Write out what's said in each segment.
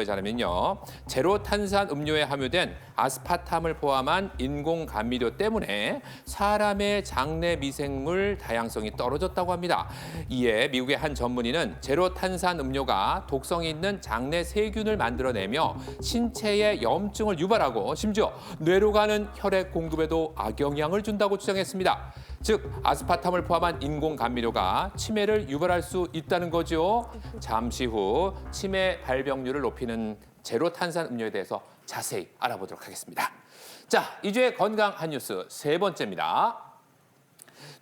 자라면요, 제로 탄산 음료에 함유된 아스파탐을 포함한 인공 감미료 때문에 사람의 장내 미생물 다양성이 떨어졌다고 합니다. 이에 미국의 한 전문의는 제로 탄산 음료가 독성이 있는 장내 세균을 만들어내며 신체에 염증을 유발하고 심지어 뇌로 가는 혈액 공급에도 악영향을 준다고 주장했습니다. 즉 아스파탐을 포함한 인공 감미료가 치매를 유발할 수 있다는 거죠. 잠시 후 치매 발병률을 높이는 제로 탄산 음료에 대해서 자세히 알아보도록 하겠습니다. 자, 이 주의 건강 한 뉴스 세 번째입니다.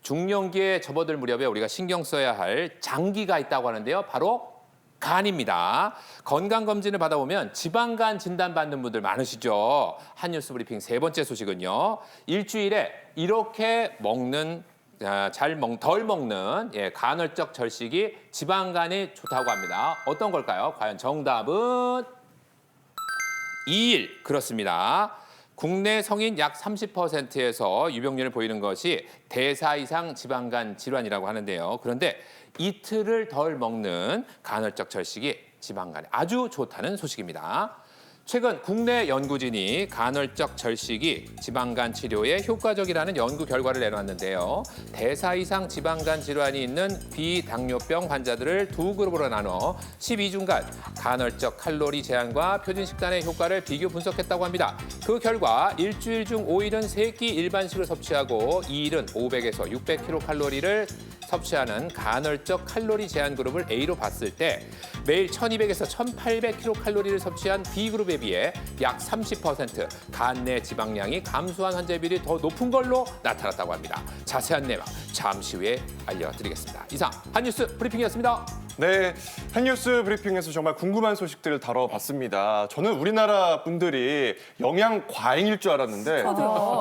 중년기에 접어들 무렵에 우리가 신경 써야 할 장기가 있다고 하는데요. 바로 간입니다. 건강검진을 받아보면 지방간 진단받는 분들 많으시죠. 한뉴스 브리핑 세 번째 소식은요. 일주일에 이렇게 먹는 덜 먹는 간헐적 절식이 지방간에 좋다고 합니다. 어떤 걸까요? 과연 정답은 2일. 그렇습니다. 국내 성인 약 30%에서 유병률을 보이는 것이 대사 이상 지방간 질환이라고 하는데요. 그런데 이틀을 덜 먹는 간헐적 절식이 지방간에 아주 좋다는 소식입니다. 최근 국내 연구진이 간헐적 절식이 지방간 치료에 효과적이라는 연구 결과를 내놨는데요. 대사 이상 지방간 질환이 있는 비당뇨병 환자들을 두 그룹으로 나눠 12주간 간헐적 칼로리 제한과 표준 식단의 효과를 비교 분석했다고 합니다. 그 결과 일주일 중 5일은 3끼 일반식을 섭취하고 2일은 500에서 600kcal를 섭취하는 간헐적 칼로리 제한 그룹을 A로 봤을 때 매일 1200에서 1800kcal를 섭취한 B그룹에 비해 약 30% 간내 지방량이 감소한 환자 비율이 더 높은 걸로 나타났다고 합니다. 자세한 내용 잠시 후에 알려드리겠습니다. 이상 한뉴스 브리핑이었습니다. 네, 한뉴스 브리핑에서 정말 궁금한 소식들을 다뤄봤습니다. 저는 우리나라 분들이 영양 과잉일 줄 알았는데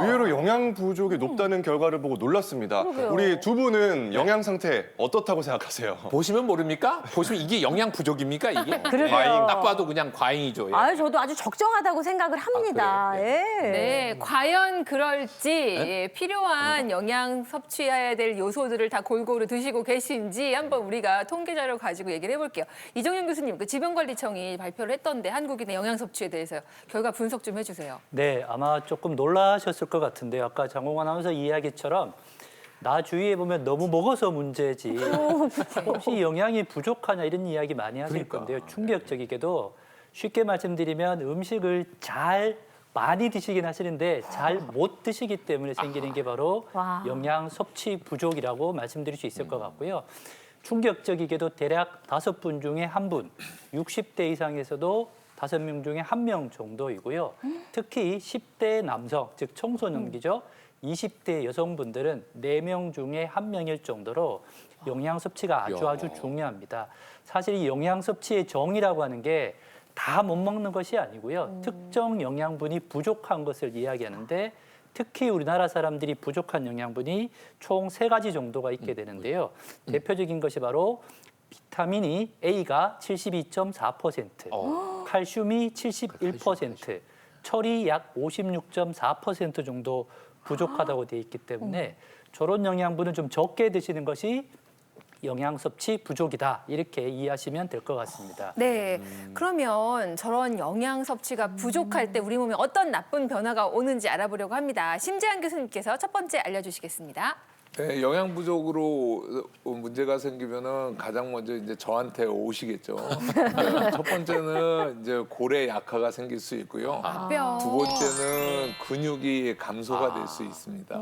의외로 영양 부족이 높다는 결과를 보고 놀랐습니다. 우리 두 분은 영양 상태 어떻다고 생각하세요? 보시면 모릅니까? 보시면 이게 영양 부족입니까? 이게? 그러게요. 딱 봐도 그냥 과잉이죠. 예. 저도 아주 적정하다고 생각을 합니다. 그래요? 예. 네, 과연 그럴지 필요한 영양 섭취해야 될 요소들을 다 골고루 드시고 계신지 한번 우리가 통계 자료 가지고 얘기를 해볼게요. 이정현 교수님, 그 질병관리청이 발표를 했던데 한국인의 영양 섭취에 대해서 결과 분석 좀 해주세요. 네, 아마 조금 놀라셨을 것 같은데요. 아까 장홍 아나운서 이야기처럼 나 주위에 보면 너무 먹어서 문제지 혹시 영양이 부족하냐 이런 이야기 많이 하실 건데요. 충격적이게도 쉽게 말씀드리면 음식을 잘 많이 드시긴 하시는데 잘 못 드시기 때문에 생기는 게 바로 영양 섭취 부족이라고 말씀드릴 수 있을 것 같고요. 충격적이게도 대략 5분 중에 1분, 60대 이상에서도 5명 중에 1명 정도이고요. 특히 10대 남성, 즉 청소년기죠. 20대 여성분들은 4명 중에 1명일 정도로 영양 섭취가 아주 중요합니다. 사실 이 영양 섭취의 정의라고 하는 게 다 못 먹는 것이 아니고요. 특정 영양분이 부족한 것을 이야기하는데 특히 우리나라 사람들이 부족한 영양분이 총 3가지 정도가 있게 되는데요. 대표적인 것이 바로 비타민이 A가 72.4%, 칼슘이 71%, 철이 약 56.4% 정도 부족하다고 되어 있기 때문에 저런 영양분은 좀 적게 드시는 것이 영양 섭취 부족이다 이렇게 이해하시면 될 것 같습니다. 네, 그러면 저런 영양 섭취가 부족할 때 우리 몸에 어떤 나쁜 변화가 오는지 알아보려고 합니다. 심재한 교수님께서 첫 번째 알려주시겠습니다. 네, 영양 부족으로 문제가 생기면은 가장 먼저 이제 저한테 오시겠죠. 네, 첫 번째는 이제 고래 약화가 생길 수 있고요. 뼈. 두 번째는 근육이 감소가 될 수 있습니다.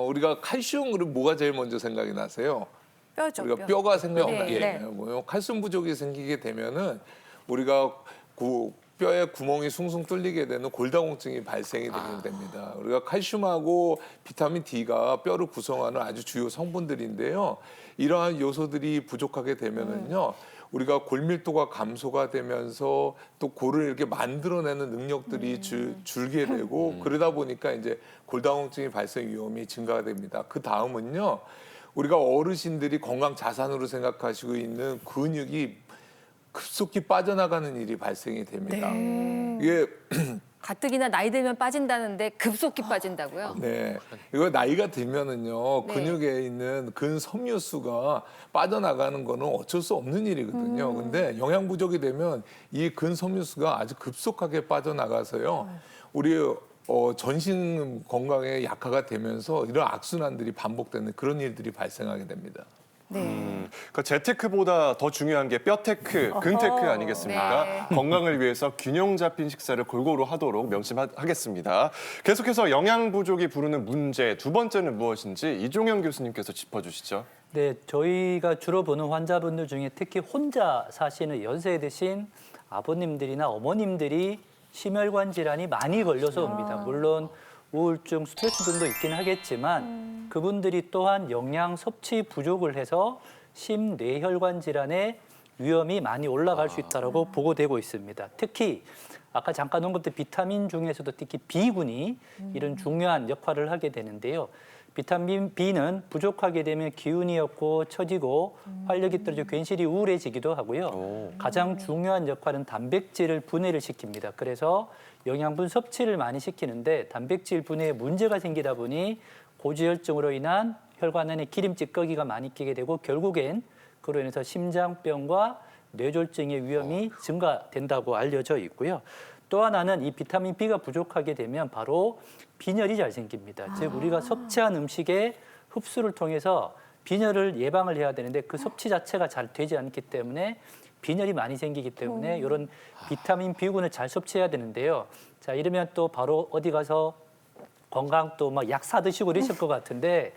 우리가 칼슘 그럼 뭐가 제일 먼저 생각이 나세요? 뼈죠. 우리가 뼈가 생각나요. 네, 네. 뭐 칼슘 부족이 생기게 되면은 우리가 뼈에 구멍이 숭숭 뚫리게 되는 골다공증이 발생이 되게 됩니다. 우리가 칼슘하고 비타민 D가 뼈를 구성하는 아주 주요 성분들인데요. 이러한 요소들이 부족하게 되면은요. 우리가 골밀도가 감소가 되면서 또 골을 이렇게 만들어내는 능력들이 줄게 되고 그러다 보니까 이제 골다공증의 발생 위험이 증가가 됩니다. 그 다음은요. 우리가 어르신들이 건강 자산으로 생각하시고 있는 근육이 급속히 빠져나가는 일이 발생이 됩니다. 이게 가뜩이나 나이 들면 빠진다는데 급속히 빠진다고요? 네, 이거 나이가 들면은요 네. 근육에 있는 근섬유수가 빠져나가는 거는 어쩔 수 없는 일이거든요. 근데 영양 부족이 되면 이 근섬유수가 아주 급속하게 빠져나가서요, 우리 전신 건강에 약화가 되면서 이런 악순환들이 반복되는 그런 일들이 발생하게 됩니다. 네. 그러니까 재테크보다 더 중요한 게 뼈테크, 근테크 아니겠습니까? 네. 건강을 위해서 균형 잡힌 식사를 골고루 하도록 명심하겠습니다. 계속해서 영양 부족이 부르는 문제 두 번째는 무엇인지 이종현 교수님께서 짚어주시죠. 네, 저희가 주로 보는 환자분들 중에 특히 혼자 사시는 연세 드신 아버님들이나 어머님들이 심혈관 질환이 많이 걸려서 옵니다. 물론 우울증, 스트레스 등도 있긴 하겠지만 그분들이 또한 영양 섭취 부족을 해서 심뇌혈관 질환의 위험이 많이 올라갈 수 있다고 보고되고 있습니다. 특히 아까 잠깐 온 것도 비타민 중에서도 특히 B군이 이런 중요한 역할을 하게 되는데요. 비타민 B는 부족하게 되면 기운이 없고 처지고 활력이 떨어져 괜시리 우울해지기도 하고요. 가장 중요한 역할은 단백질을 분해를 시킵니다. 그래서 영양분 섭취를 많이 시키는데 단백질 분해에 문제가 생기다 보니 고지혈증으로 인한 혈관 안에 기름 찌꺼기가 많이 끼게 되고 결국엔 그로 인해서 심장병과 뇌졸중의 위험이 증가된다고 알려져 있고요. 또 하나는 이 비타민 B가 부족하게 되면 바로 빈혈이 잘 생깁니다. 즉 우리가 섭취한 음식의 흡수를 통해서 빈혈을 예방을 해야 되는데 그 섭취 자체가 잘 되지 않기 때문에 빈혈이 많이 생기기 때문에 이런 비타민 B군을 잘 섭취해야 되는데요. 자, 이러면 또 바로 어디 가서 건강 또 막 약 사 드시고 이러실 것 같은데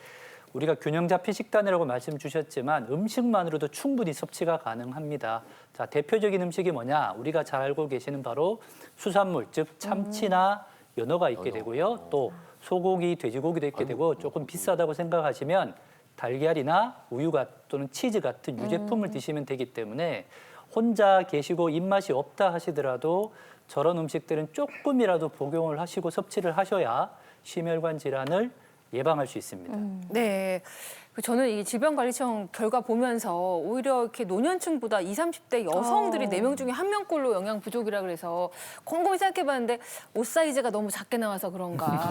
우리가 균형 잡힌 식단이라고 말씀 주셨지만 음식만으로도 충분히 섭취가 가능합니다. 자, 대표적인 음식이 뭐냐? 우리가 잘 알고 계시는 바로 수산물, 즉 참치나 연어가 있게 되고요. 또 소고기, 돼지고기도 있게 되고 조금 비싸다고 생각하시면 달걀이나 우유가 또는 치즈 같은 유제품을 드시면 되기 때문에 혼자 계시고 입맛이 없다 하시더라도 저런 음식들은 조금이라도 복용을 하시고 섭취를 하셔야 심혈관 질환을 예방할 수 있습니다. 네. 저는 이 질병관리청 결과 보면서 오히려 이렇게 노년층보다 20, 30대 여성들이 4명 중에 1명꼴로 영양 부족이라 그래서 곰곰이 생각해봤는데 옷 사이즈가 너무 작게 나와서 그런가.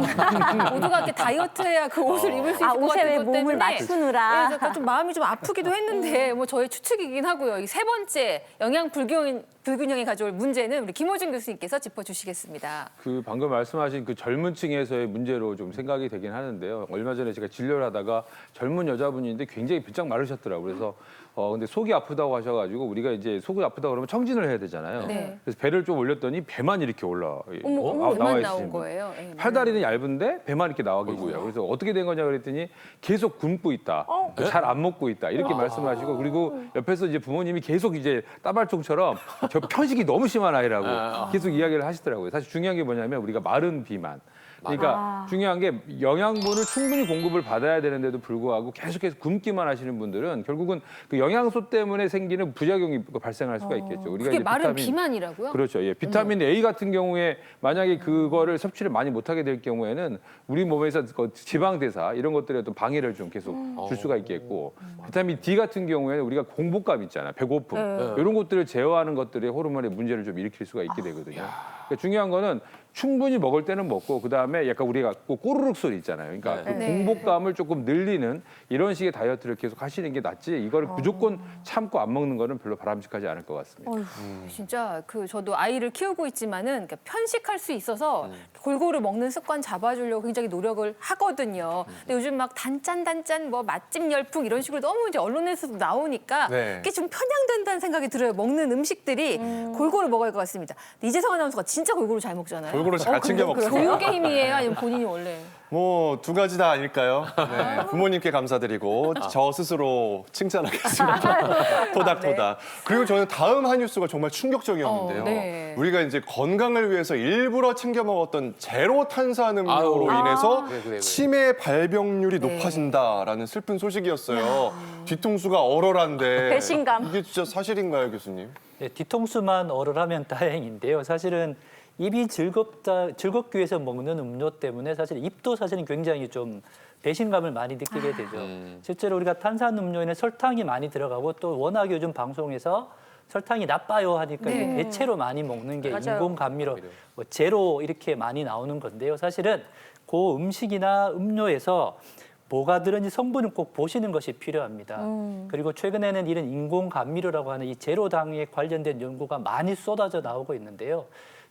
모두가 이렇게 다이어트해야 그 옷을 입을 수 있을 것 옷에 왜 같은 것 몸을 때문에 맞추느라. 네, 약간 좀 마음이 좀 아프기도 했는데 뭐 저의 추측이긴 하고요. 이 세 번째 영양 불균형이 가져올 문제는 우리 김호준 교수님께서 짚어주시겠습니다. 그 방금 말씀하신 그 젊은 층에서의 문제로 좀 생각이 되긴 하는데요. 얼마 전에 제가 진료를 하다가 젊은 여자분인데 굉장히 비짝 마르셨더라고요. 그래서 근데 속이 아프다고 하셔가지고 우리가 이제 속이 아프다 그러면 청진을 해야 되잖아요. 네. 그래서 배를 좀 올렸더니 배만 이렇게 나와 배만 있으신 나온 분. 거예요. 네, 팔다리는 얇은데 배만 이렇게 나와 계시고요. 그래서 어떻게 된 거냐 그랬더니 계속 굶고 있다. 잘 안 먹고 있다. 이렇게 말씀하시고 그리고 옆에서 이제 부모님이 계속 이제 따발총처럼 저 편식이 너무 심한 아이라고 계속 이야기를 하시더라고요. 사실 중요한 게 뭐냐면 우리가 마른 비만. 그러니까 중요한 게 영양분을 충분히 공급을 받아야 되는데도 불구하고 계속해서 굶기만 하시는 분들은 결국은 그 영양소 때문에 생기는 부작용이 발생할 수가 있겠죠. 우리가 그게 이제 마른 비만이라고요? 그렇죠. 예. 비타민 A 같은 경우에 만약에 그거를 섭취를 많이 못하게 될 경우에는 우리 몸에서 그 지방 대사 이런 것들에 또 방해를 좀 계속 줄 수가 있겠고 비타민 D 같은 경우에는 우리가 공복감 있잖아요. 배고픔 이런 것들을 제어하는 것들의 호르몬의 문제를 좀 일으킬 수가 있게 되거든요. 그러니까 중요한 거는 충분히 먹을 때는 먹고 그다음에 약간 우리가 꼭 꼬르륵 소리 있잖아요. 그러니까 그 네. 공복감을 조금 늘리는 이런 식의 다이어트를 계속 하시는 게 낫지 이거를 무조건 참고 안 먹는 거는 별로 바람직하지 않을 것 같습니다. 진짜 저도 아이를 키우고 있지만은 그러니까 편식할 수 있어서 골고루 먹는 습관 잡아주려고 굉장히 노력을 하거든요. 근데 요즘 막 단짠 뭐 맛집 열풍 이런 식으로 너무 이제 언론에서도 나오니까 네. 이게 좀 편향된다는 생각이 들어요. 먹는 음식들이 골고루 먹어야 할 것 같습니다. 근데 이재성 아나운서가 진짜 골고루 잘 먹잖아요. 골고루 잘 챙겨 먹습니다. 교육의 힘이에요? 아니면 본인이 원래? 뭐 두 가지 다 아닐까요? 네, 부모님께 감사드리고 저 스스로 칭찬하겠습니다. 토닥토닥. 그리고 저는 다음 한 뉴스가 정말 충격적이었는데요. 네. 우리가 이제 건강을 위해서 일부러 챙겨 먹었던 제로 탄산음료로 인해서 그래. 치매 발병률이 네. 높아진다라는 슬픈 소식이었어요. 뒤통수가 얼얼한데 배신감. 이게 진짜 사실인가요, 교수님? 네, 뒤통수만 얼얼하면 다행인데요. 사실은 입이 즐겁기 위해서 먹는 음료 때문에 사실 입도 사실은 굉장히 좀 배신감을 많이 느끼게 되죠. 실제로 우리가 탄산음료에는 설탕이 많이 들어가고 또 워낙 요즘 방송에서 설탕이 나빠요 하니까 이게 네. 대체로 많이 먹는 게 맞아요. 인공 감미료 뭐 제로 이렇게 많이 나오는 건데요. 사실은 그 음식이나 음료에서 뭐가 들은지 성분을 꼭 보시는 것이 필요합니다. 그리고 최근에는 이런 인공 감미료라고 하는 이 제로당에 관련된 연구가 많이 쏟아져 나오고 있는데요.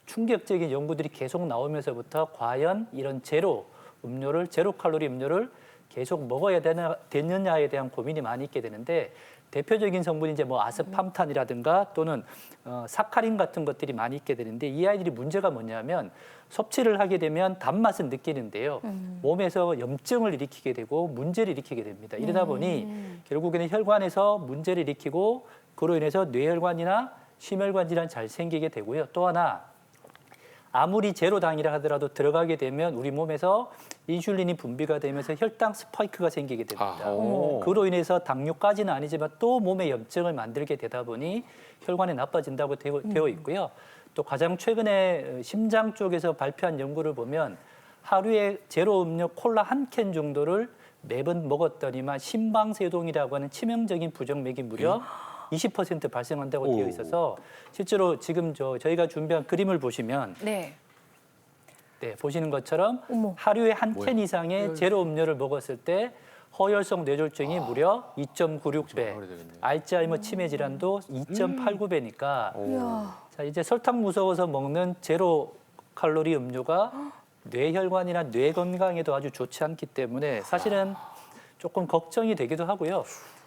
충격적인 연구들이 계속 나오면서부터 과연 이런 제로 음료를 제로 칼로리 음료를 계속 먹어야 되느냐에 대한 고민이 많이 있게 되는데 대표적인 성분이 이제 뭐 아스팜탄이라든가 또는 사카린 같은 것들이 많이 있게 되는데 이 아이들이 문제가 뭐냐면 섭취를 하게 되면 단맛은 느끼는데요. 몸에서 염증을 일으키게 되고 문제를 일으키게 됩니다. 이러다 보니 결국에는 혈관에서 문제를 일으키고 그로 인해서 뇌혈관이나 심혈관 질환 잘 생기게 되고요. 또 하나 아무리 제로당이라 하더라도 들어가게 되면 우리 몸에서 인슐린이 분비가 되면서 혈당 스파이크가 생기게 됩니다. 그로 인해서 당뇨까지는 아니지만 또 몸에 염증을 만들게 되다 보니 혈관이 나빠진다고 되어 있고요. 또 가장 최근에 심장 쪽에서 발표한 연구를 보면 하루에 제로 음료 콜라 한 캔 정도를 매번 먹었더니만 심방세동이라고 하는 치명적인 부정맥이 무려 20% 발생한다고 되어 있어서 실제로 지금 저희가 준비한 그림을 보시면 네. 네, 보시는 것처럼 하루에 한 캔 이상의 제로 음료를 먹었을 때 허혈성 뇌졸중이 무려 2.96배, 알츠하이머 치매 질환도 2.89배니까 자, 이제 설탕 무서워서 먹는 제로 칼로리 음료가 뇌혈관이나 뇌 건강에도 아주 좋지 않기 때문에 사실은 조금 걱정이 되기도 하고요.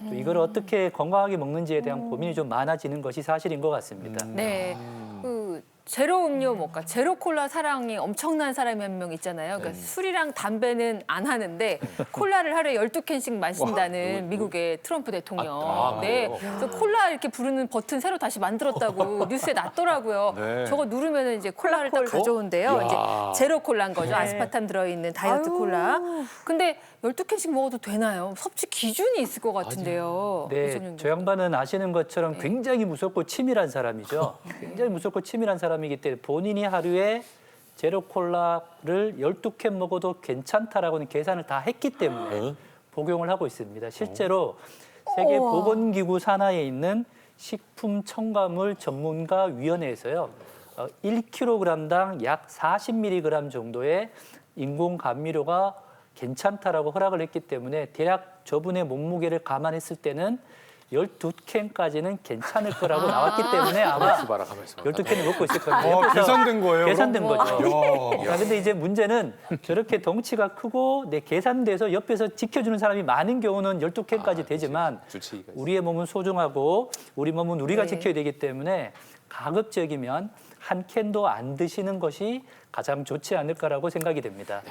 또 이걸 어떻게 건강하게 먹는지에 대한 고민이 좀 많아지는 것이 사실인 것 같습니다. 네. 그 제로 음료 뭐까 제로 콜라 사랑이 엄청난 사람이 한 명 있잖아요. 그러니까 술이랑 담배는 안 하는데 콜라를 하루에 12캔씩 마신다는 미국의 트럼프 대통령. 네. 그래서 콜라 이렇게 부르는 버튼 새로 다시 만들었다고 뉴스에 났더라고요. 네. 저거 누르면 이제 콜라를 딱 가져온대요. 이제 제로 콜라인 거죠. 아스파탐 들어있는 다이어트 콜라. 근데 12캔씩 먹어도 되나요? 섭취 기준이 있을 것 같은데요. 네, 이정현 저 양반은 아시는 것처럼 굉장히 무섭고 치밀한 사람이죠. 굉장히 무섭고 치밀한 사람이기 때문에 본인이 하루에 제로 콜라를 12캔 먹어도 괜찮다라고는 계산을 다 했기 때문에 복용을 하고 있습니다. 실제로 세계보건기구 산하에 있는 식품 첨가물 전문가 위원회에서요. 1kg당 약 40mg 정도의 인공 감미료가 괜찮다라고 허락을 했기 때문에 대략 저분의 몸무게를 감안했을 때는 12캔까지는 괜찮을 거라고 나왔기 때문에 아마 12캔을 먹고 있을 겁니다. 계산된 거예요? 계산된 거죠. 야. 근데 이제 문제는 저렇게 덩치가 크고 계산돼서 옆에서 지켜주는 사람이 많은 경우는 12캔까지 되지만 우리의 몸은 소중하고 우리 몸은 우리가 지켜야 되기 때문에 가급적이면 한 캔도 안 드시는 것이 가장 좋지 않을까라고 생각이 됩니다.